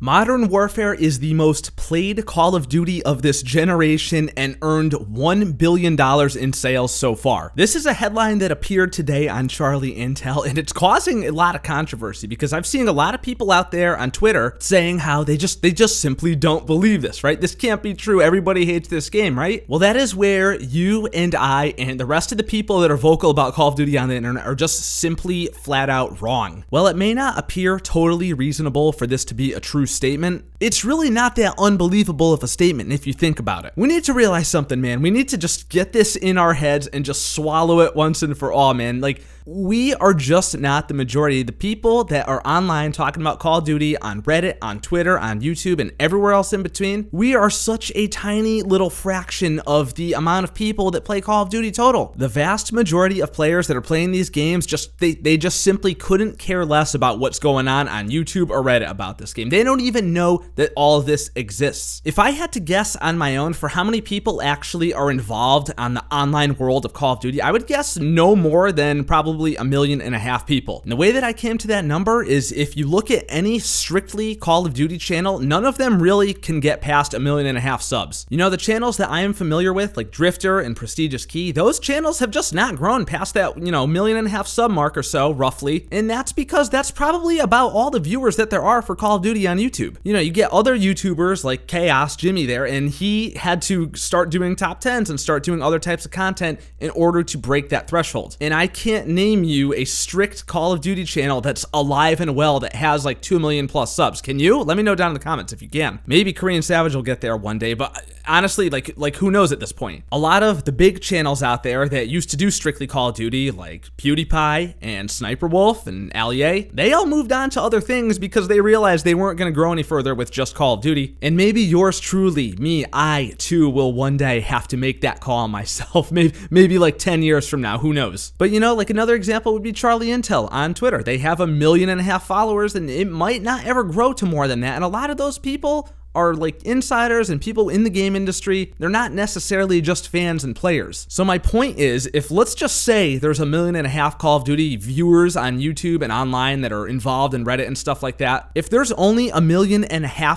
Modern Warfare is the most played Call of Duty of this generation and earned $1 billion in sales so far. This is a headline that appeared today on Charlie Intel, and it's causing a lot of controversy because I've seen a lot of people out there on Twitter saying how they just simply don't believe this, right? This can't be true. Everybody hates this game, right? Well, that is where you and I and the rest of the people that are vocal about Call of Duty on the internet are just simply flat out wrong. While it may not appear totally reasonable for this to be a true statement, it's really not that unbelievable of a statement if you think about it. We need to realize something, man. We need to just get this in our heads and just swallow it once and for all, man. Like, we are just not the majority. The people that are online talking about Call of Duty on Reddit, on Twitter, on YouTube, and everywhere else in between, we are such a tiny little fraction of the amount of people that play Call of Duty total. The vast majority of players that are playing these games, they just simply couldn't care less about what's going on YouTube or Reddit about this game. They don't even know that all of this exists. If I had to guess on my own for how many people actually are involved on the online world of Call of Duty, I would guess no more than probably 1.5 million people. And the way that I came to that number is if you look at any strictly Call of Duty channel, none of them really can get past 1.5 million subs. You know, the channels that I am familiar with, like Drifter and Prestigious Key, those channels have just not grown past that, 1.5 million sub mark or so, roughly. And that's because that's probably about all the viewers that there are for Call of Duty on YouTube. You know, you get other YouTubers like Chaos Jimmy there, and he had to start doing top 10s and start doing other types of content in order to break that threshold. And I can't name you a strict Call of Duty channel that's alive and well that has like 2 million plus subs. Can you? Let me know down in the comments if you can. Maybe Korean Savage will get there one day, but honestly, like who knows at this point? A lot of the big channels out there that used to do strictly Call of Duty, like PewDiePie and Sniper Wolf and Allier, they all moved on to other things because they realized they weren't going to grow any further with just Call of Duty. And maybe yours truly, me, I too will one day have to make that call myself. Maybe like 10 years from now, who knows? But like another example would be Charlie Intel on Twitter. They have 1.5 million followers, and it might not ever grow to more than that. And a lot of those people are like insiders and people in the game industry. They're not necessarily just fans and players. So my point is, if let's just say there's 1.5 million Call of Duty viewers on YouTube and online that are involved in Reddit and stuff like that, if there's only 1.5 million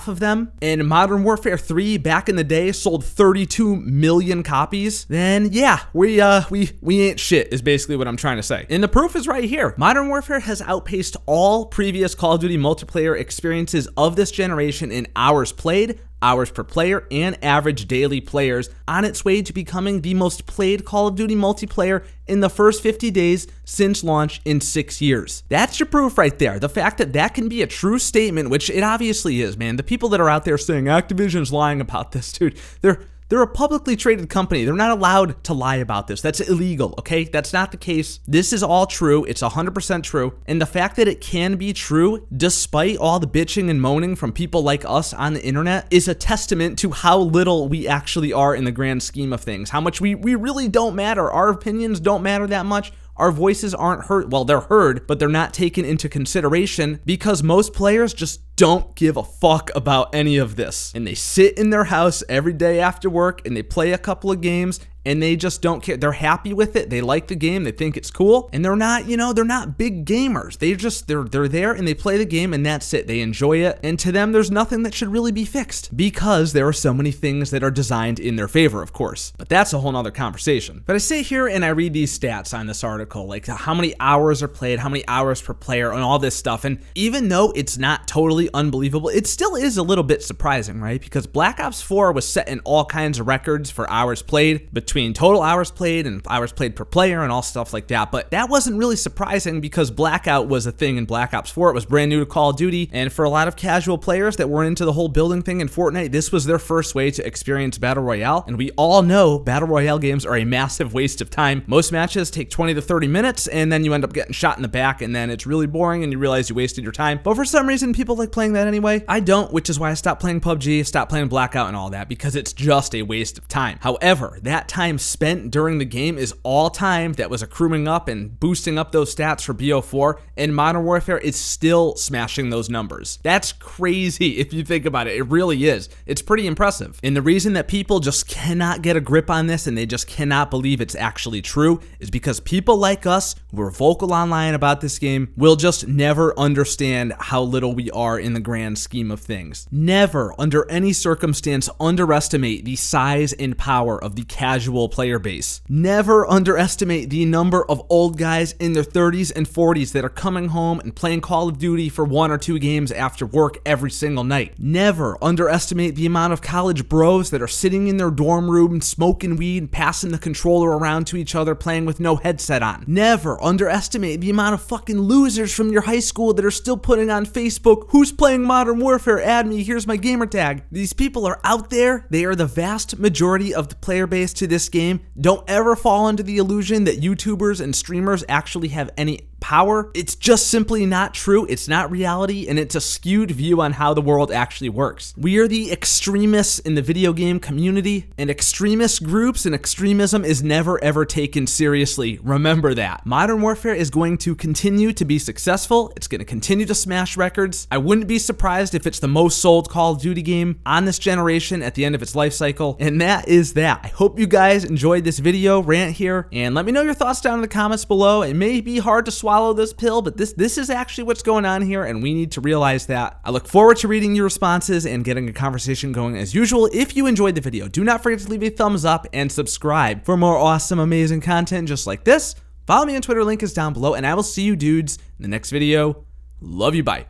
of them, and Modern Warfare 3 back in the day sold 32 million copies, then yeah, we ain't shit is basically what I'm trying to say. And the proof is right here. Modern Warfare has outpaced all previous Call of Duty multiplayer experiences of this generation in hours played, hours per player, and average daily players, on its way to becoming the most played Call of Duty multiplayer in the first 50 days since launch in 6 years. That's your proof right there. The fact that that can be a true statement, which it obviously is, man. The people that are out there saying Activision's lying about this, dude, they're a publicly traded company. They're not allowed to lie about this. That's illegal, okay? That's not the case. This is all true. It's 100% true. And the fact that it can be true, despite all the bitching and moaning from people like us on the internet, is a testament to how little we actually are in the grand scheme of things. How much we really don't matter. Our opinions don't matter that much. Our voices aren't heard. Well, they're heard, but they're not taken into consideration because most players just don't give a fuck about any of this. And they sit in their house every day after work and they play a couple of games and they just don't care. They're happy with it. They like the game. They think it's cool. And they're not, they're not big gamers. They're there and they play the game and that's it. They enjoy it. And to them, there's nothing that should really be fixed because there are so many things that are designed in their favor, of course. But that's a whole nother conversation. But I sit here and I read these stats on this article, like how many hours are played, how many hours per player, and all this stuff. And even though it's not totally unbelievable, it still is a little bit surprising, right? Because Black Ops 4 was setting all kinds of records for hours played, between total hours played and hours played per player and all stuff like that. But that wasn't really surprising because Blackout was a thing in Black Ops 4. It was brand new to Call of Duty. And for a lot of casual players that weren't into the whole building thing in Fortnite, this was their first way to experience Battle Royale. And we all know Battle Royale games are a massive waste of time. Most matches take 20 to 30 minutes and then you end up getting shot in the back and then it's really boring and you realize you wasted your time. But for some reason, people like playing that anyway. I don't, which is why I stopped playing PUBG, stopped playing Blackout and all that, because it's just a waste of time. However, that time time spent during the game is all time that was accruing up and boosting up those stats for BO4, and Modern Warfare is still smashing those numbers. That's crazy if you think about it. It really is. It's pretty impressive. And the reason that people just cannot get a grip on this and they just cannot believe it's actually true is because people like us who are vocal online about this game will just never understand how little we are in the grand scheme of things. Never, under any circumstance, underestimate the size and power of the casual player base. Never underestimate the number of old guys in their 30s and 40s that are coming home and playing Call of Duty for 1 or 2 games after work every single night. Never underestimate the amount of college bros that are sitting in their dorm room smoking weed and passing the controller around to each other playing with no headset on. Never underestimate the amount of fucking losers from your high school that are still putting on Facebook, "Who's playing Modern Warfare? Add me, here's my gamer tag." These people are out there. They are the vast majority of the player base to this game. Don't ever fall into the illusion that YouTubers and streamers actually have any power. It's just simply not true. It's not reality, and it's a skewed view on how the world actually works. We are the extremists in the video game community, and extremist groups and extremism is never ever taken seriously. Remember that. Modern Warfare is going to continue to be successful. It's going to continue to smash records. I wouldn't be surprised if it's the most sold Call of Duty game on this generation at the end of its life cycle, and that is that. I hope you guys enjoyed this video rant here, and let me know your thoughts down in the comments below. It may be hard to swallow this pill, but this is actually what's going on here, and we need to realize that. I look forward to reading your responses and getting a conversation going as usual. If you enjoyed the video, do not forget to leave a thumbs up and subscribe for more awesome, amazing content just like this. Follow me on Twitter, link is down below, and I will see you dudes in the next video. Love you, bye.